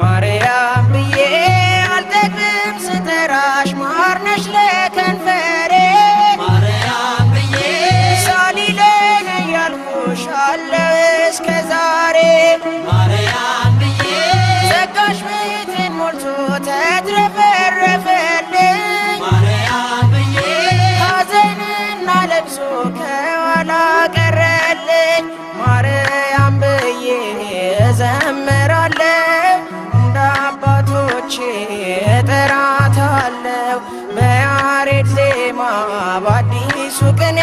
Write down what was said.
ማርያም ብዬ አልጠግብም ስጠራሽ ማርነሽ ለከንፈሬ ማርያም ብዬ ሳሊለኝ እያልኩሽ አለው እስከ ዛሬ ማርያም ብዬ ጸጋሽ ቤቴን ሞልቶ ተትረፈረፈልኝ ማርያም ብዬ ሐዘንና ለቅሶ ከኋላ ቀረልኝ ማርያም ብዬ እዘምራለሁ እንደ አባቶቼ እጠራታለሁ በያሬድ ዜማ በአዲሱ ቅኔ